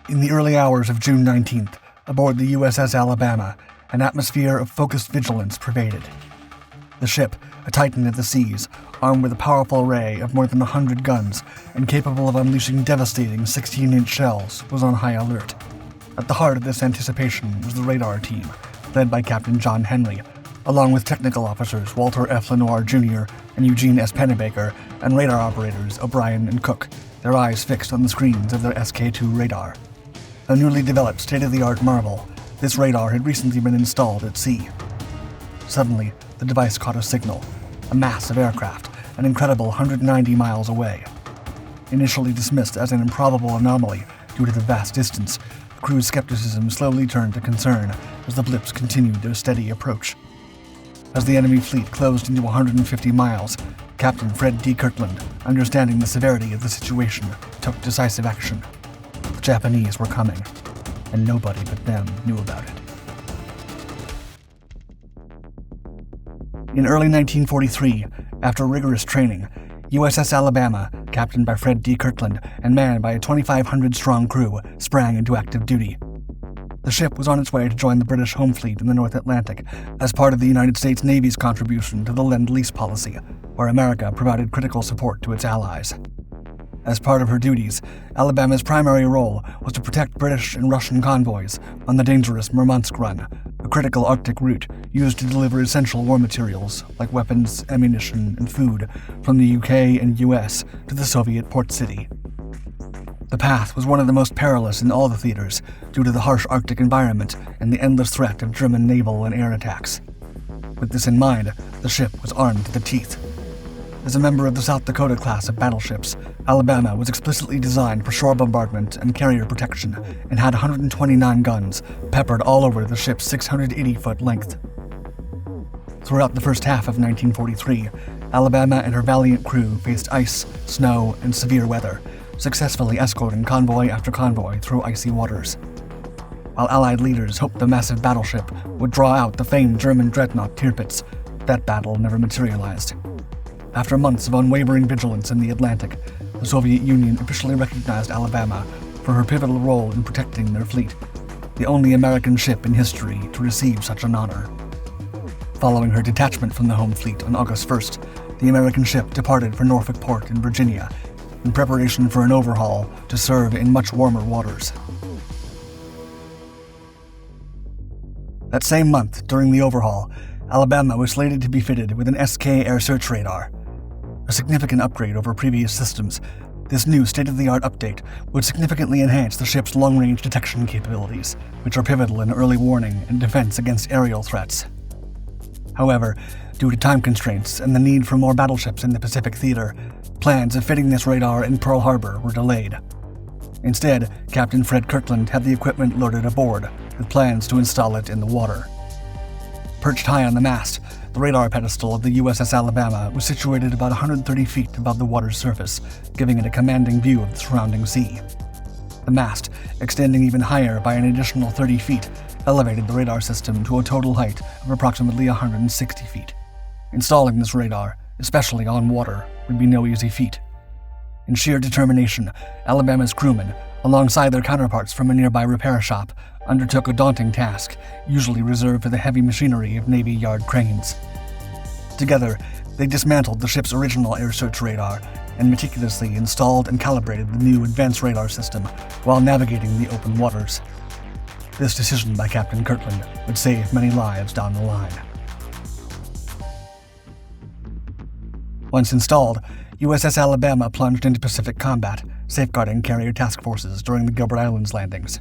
In the early hours of June 19th, aboard the USS Alabama, an atmosphere of focused vigilance pervaded. The ship, a titan of the seas, armed with a powerful array of more than 100 guns and capable of unleashing devastating 16-inch shells, was on high alert. At the heart of this anticipation was the radar team, led by Captain John Henry, along with technical officers Walter F. Lenoir Jr. and Eugene S. Pennebaker, and radar operators O'Brien and Cook, their eyes fixed on the screens of their SK-2 radar. A newly developed state-of-the-art marvel, this radar had recently been installed at sea. Suddenly, the device caught a signal, a mass of aircraft, an incredible 190 miles away. Initially dismissed as an improbable anomaly due to the vast distance, the crew's skepticism slowly turned to concern as the blips continued their steady approach. As the enemy fleet closed into 150 miles, Captain Fred D. Kirtland, understanding the severity of the situation, took decisive action. The Japanese were coming, and nobody but them knew about it. In early 1943, after rigorous training, USS Alabama, captained by Fred D. Kirtland and manned by a 2,500-strong crew, sprang into active duty. The ship was on its way to join the British Home Fleet in the North Atlantic as part of the United States Navy's contribution to the Lend-Lease policy, where America provided critical support to its allies. As part of her duties, Alabama's primary role was to protect British and Russian convoys on the dangerous Murmansk Run, a critical Arctic route used to deliver essential war materials like weapons, ammunition, and food from the UK and US to the Soviet port city. The path was one of the most perilous in all the theaters due to the harsh Arctic environment and the endless threat of German naval and air attacks. With this in mind, the ship was armed to the teeth. As a member of the South Dakota class of battleships, Alabama was explicitly designed for shore bombardment and carrier protection and had 129 guns peppered all over the ship's 680-foot length. Throughout the first half of 1943, Alabama and her valiant crew faced ice, snow, and severe weather, successfully escorting convoy after convoy through icy waters. While Allied leaders hoped the massive battleship would draw out the famed German dreadnought Tirpitz, that battle never materialized. After months of unwavering vigilance in the Atlantic, the Soviet Union officially recognized Alabama for her pivotal role in protecting their fleet, the only American ship in history to receive such an honor. Following her detachment from the home fleet on August 1st, the American ship departed for Norfolk Port in Virginia in preparation for an overhaul to serve in much warmer waters. That same month, during the overhaul, Alabama was slated to be fitted with an SK air search radar. A significant upgrade over previous systems, this new state-of-the-art update would significantly enhance the ship's long-range detection capabilities, which are pivotal in early warning and defense against aerial threats. However, due to time constraints and the need for more battleships in the Pacific theater, plans of fitting this radar in Pearl Harbor were delayed. Instead, Captain Fred Kirtland had the equipment loaded aboard, with plans to install it in the water. Perched high on the mast, the radar pedestal of the USS Alabama was situated about 130 feet above the water's surface, giving it a commanding view of the surrounding sea. The mast, extending even higher by an additional 30 feet, elevated the radar system to a total height of approximately 160 feet. Installing this radar, especially on water, would be no easy feat. In sheer determination, Alabama's crewmen, alongside their counterparts from a nearby repair shop, undertook a daunting task, usually reserved for the heavy machinery of Navy Yard cranes. Together, they dismantled the ship's original air search radar and meticulously installed and calibrated the new advanced radar system while navigating the open waters. This decision by Captain Kirtland would save many lives down the line. Once installed, USS Alabama plunged into Pacific combat, safeguarding carrier task forces during the Gilbert Islands landings.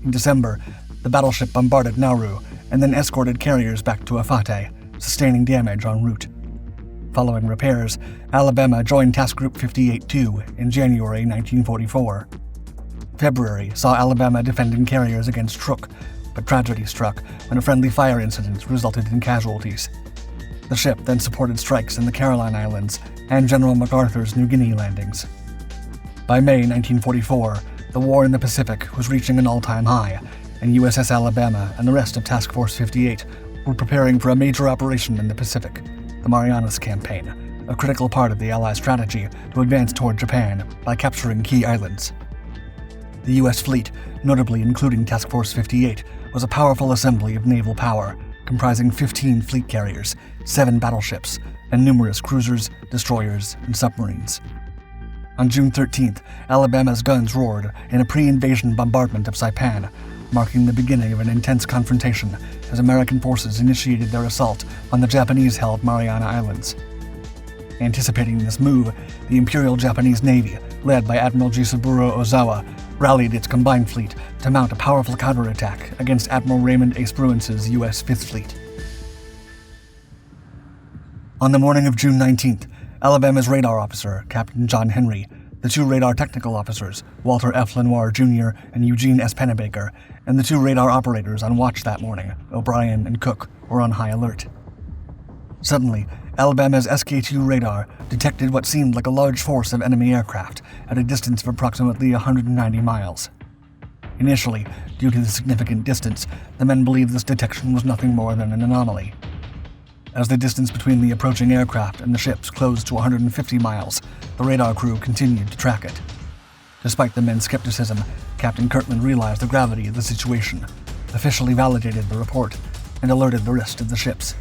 In December, the battleship bombarded Nauru and then escorted carriers back to Afate, sustaining damage en route. Following repairs, Alabama joined Task Group 58-2 in January 1944. February saw Alabama defending carriers against Truk, but tragedy struck when a friendly fire incident resulted in casualties. The ship then supported strikes in the Caroline Islands and General MacArthur's New Guinea landings. By May 1944, the war in the Pacific was reaching an all-time high, and USS Alabama and the rest of Task Force 58 were preparing for a major operation in the Pacific, the Marianas Campaign, a critical part of the Allies' strategy to advance toward Japan by capturing key islands. The U.S. fleet, notably including Task Force 58, was a powerful assembly of naval power, comprising 15 fleet carriers, 7 battleships, and numerous cruisers, destroyers, and submarines. On June 13th, Alabama's guns roared in a pre-invasion bombardment of Saipan, marking the beginning of an intense confrontation as American forces initiated their assault on the Japanese-held Mariana Islands. Anticipating this move, the Imperial Japanese Navy, led by Admiral Jisaburo Ozawa, rallied its combined fleet to mount a powerful counterattack against Admiral Raymond A. Spruance's U.S. Fifth Fleet. On the morning of June 19th, Alabama's radar officer, Captain John Henry, the 2 radar technical officers, Walter F. Lenoir Jr. and Eugene S. Pennebaker, and the 2 radar operators on watch that morning, O'Brien and Cook, were on high alert. Suddenly, Alabama's SK-2 radar detected what seemed like a large force of enemy aircraft at a distance of approximately 190 miles. Initially, due to the significant distance, the men believed this detection was nothing more than an anomaly. As the distance between the approaching aircraft and the ships closed to 150 miles, the radar crew continued to track it. Despite the men's skepticism, Captain Kirtland realized the gravity of the situation, officially validated the report, and alerted the rest of the ships.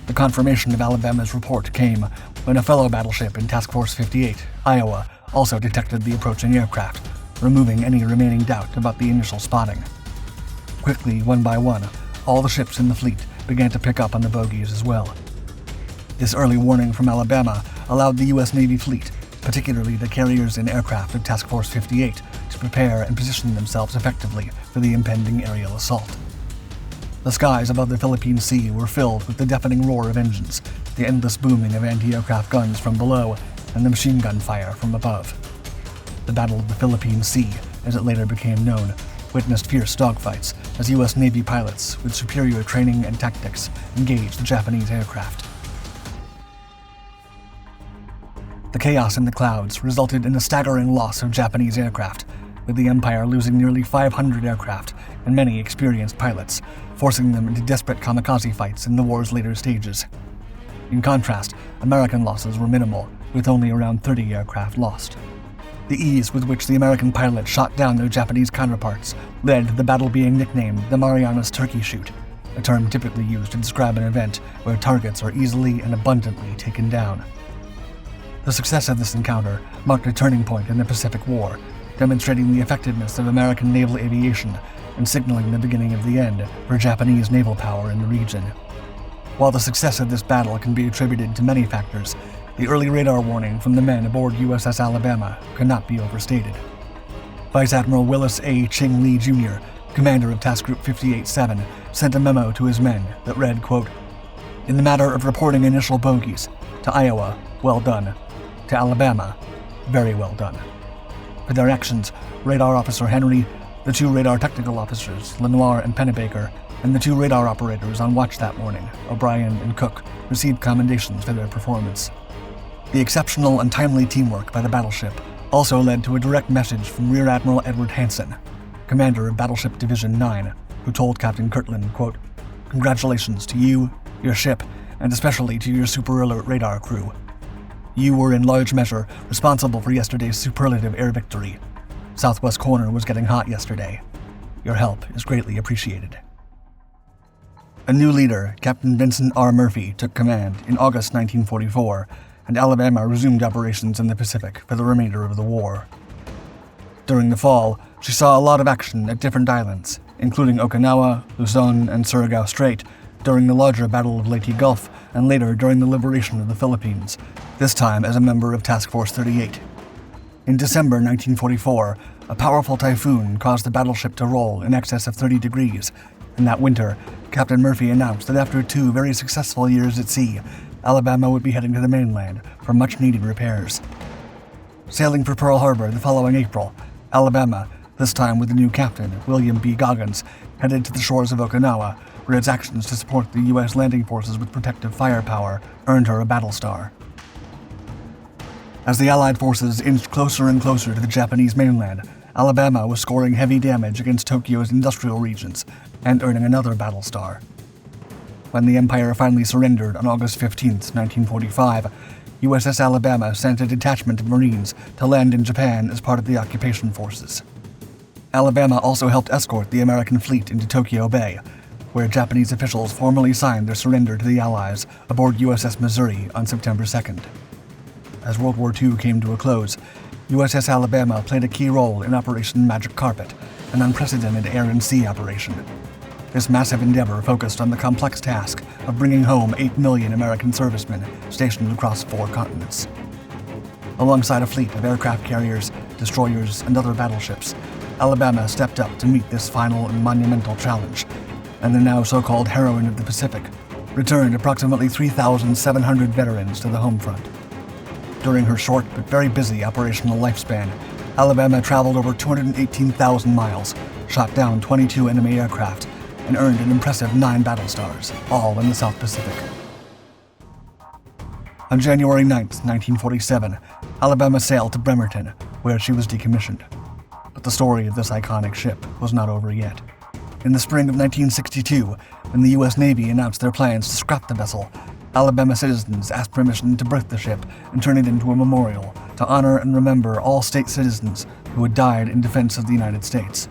The confirmation of Alabama's report came when a fellow battleship in Task Force 58, Iowa, also detected the approaching aircraft, removing any remaining doubt about the initial spotting. Quickly, one by one, all the ships in the fleet began to pick up on the bogies as well. This early warning from Alabama allowed the U.S. Navy fleet, particularly the carriers and aircraft of Task Force 58, to prepare and position themselves effectively for the impending aerial assault. The skies above the Philippine Sea were filled with the deafening roar of engines, the endless booming of anti-aircraft guns from below, and the machine gun fire from above. The Battle of the Philippine Sea, as it later became known, witnessed fierce dogfights as U.S. Navy pilots with superior training and tactics engaged the Japanese aircraft. The chaos in the clouds resulted in a staggering loss of Japanese aircraft, with the Empire losing nearly 500 aircraft and many experienced pilots, forcing them into desperate kamikaze fights in the war's later stages. In contrast, American losses were minimal, with only around 30 aircraft lost. The ease with which the American pilots shot down their Japanese counterparts led to the battle being nicknamed the Marianas Turkey Shoot, a term typically used to describe an event where targets are easily and abundantly taken down. The success of this encounter marked a turning point in the Pacific War, demonstrating the effectiveness of American naval aviation and signaling the beginning of the end for Japanese naval power in the region. While the success of this battle can be attributed to many factors, the early radar warning from the men aboard USS Alabama cannot be overstated. Vice Admiral Willis A. Ching Lee Jr., commander of Task Group 58-7, sent a memo to his men that read, quote, "In the matter of reporting initial bogies, to Iowa, well done. To Alabama, very well done." For their actions, Radar Officer Henry, the 2 radar technical officers, Lenoir and Pennebaker, and the 2 radar operators on watch that morning, O'Brien and Cook, received commendations for their performance. The exceptional and timely teamwork by the battleship also led to a direct message from Rear Admiral Edward Hansen, commander of Battleship Division 9, who told Captain Kirtland, quote, "Congratulations to you, your ship, and especially to your Super Alert radar crew. You were in large measure responsible for yesterday's superlative air victory. Southwest Corner was getting hot yesterday. Your help is greatly appreciated." A new leader, Captain Vincent R. Murphy, took command in August 1944, and Alabama resumed operations in the Pacific for the remainder of the war. During the fall, she saw a lot of action at different islands, including Okinawa, Luzon, and Surigao Strait, during the larger Battle of Leyte Gulf, and later during the liberation of the Philippines, this time as a member of Task Force 38. In December 1944, a powerful typhoon caused the battleship to roll in excess of 30 degrees, and that winter, Captain Murphy announced that after 2 very successful years at sea, Alabama would be heading to the mainland for much-needed repairs. Sailing for Pearl Harbor the following April, Alabama, this time with the new captain, William B. Goggins, headed to the shores of Okinawa, where its actions to support the U.S. landing forces with protective firepower earned her a battle star. As the Allied forces inched closer and closer to the Japanese mainland, Alabama was scoring heavy damage against Tokyo's industrial regions and earning another battle star. When the Empire finally surrendered on August 15, 1945, USS Alabama sent a detachment of Marines to land in Japan as part of the occupation forces. Alabama also helped escort the American fleet into Tokyo Bay, where Japanese officials formally signed their surrender to the Allies aboard USS Missouri on September 2nd. As World War II came to a close, USS Alabama played a key role in Operation Magic Carpet, an unprecedented air and sea operation. This massive endeavor focused on the complex task of bringing home 8 million American servicemen stationed across 4 continents. Alongside a fleet of aircraft carriers, destroyers, and other battleships, Alabama stepped up to meet this final and monumental challenge, and the now so-called heroine of the Pacific returned approximately 3,700 veterans to the home front. During her short but very busy operational lifespan, Alabama traveled over 218,000 miles, shot down 22 enemy aircraft, and earned an impressive 9 battle stars, all in the South Pacific. On January 9, 1947, Alabama sailed to Bremerton, where she was decommissioned. But the story of this iconic ship was not over yet. In the spring of 1962, when the U.S. Navy announced their plans to scrap the vessel, Alabama citizens asked permission to berth the ship and turn it into a memorial to honor and remember all state citizens who had died in defense of the United States.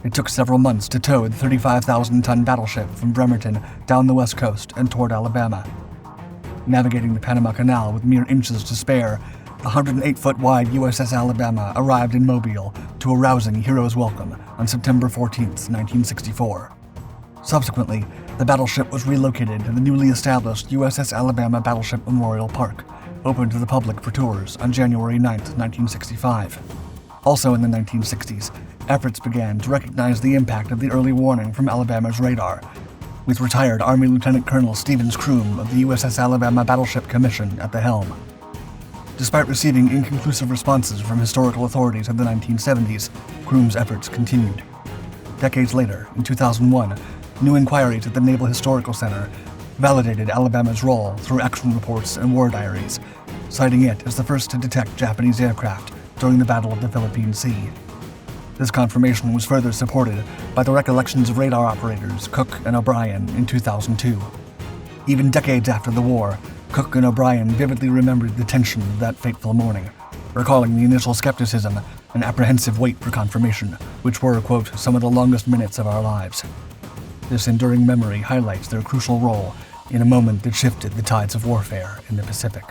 It took several months to tow the 35,000-ton battleship from Bremerton down the west coast and toward Alabama. Navigating the Panama Canal with mere inches to spare, the 108-foot-wide USS Alabama arrived in Mobile to a rousing hero's welcome on September 14, 1964. Subsequently, the battleship was relocated to the newly established USS Alabama Battleship Memorial Park, open to the public for tours on January 9, 1965. Also in the 1960s, efforts began to recognize the impact of the early warning from Alabama's radar, with retired Army Lieutenant Colonel Stevens Croom of the USS Alabama Battleship Commission at the helm. Despite receiving inconclusive responses from historical authorities in the 1970s, Croom's efforts continued. Decades later, in 2001, new inquiries at the Naval Historical Center validated Alabama's role through action reports and war diaries, citing it as the first to detect Japanese aircraft during the Battle of the Philippine Sea. This confirmation was further supported by the recollections of radar operators Cook and O'Brien in 2002. Even decades after the war, Cook and O'Brien vividly remembered the tension of that fateful morning, recalling the initial skepticism and apprehensive wait for confirmation, which were, quote, some of the longest minutes of our lives. This enduring memory highlights their crucial role in a moment that shifted the tides of warfare in the Pacific.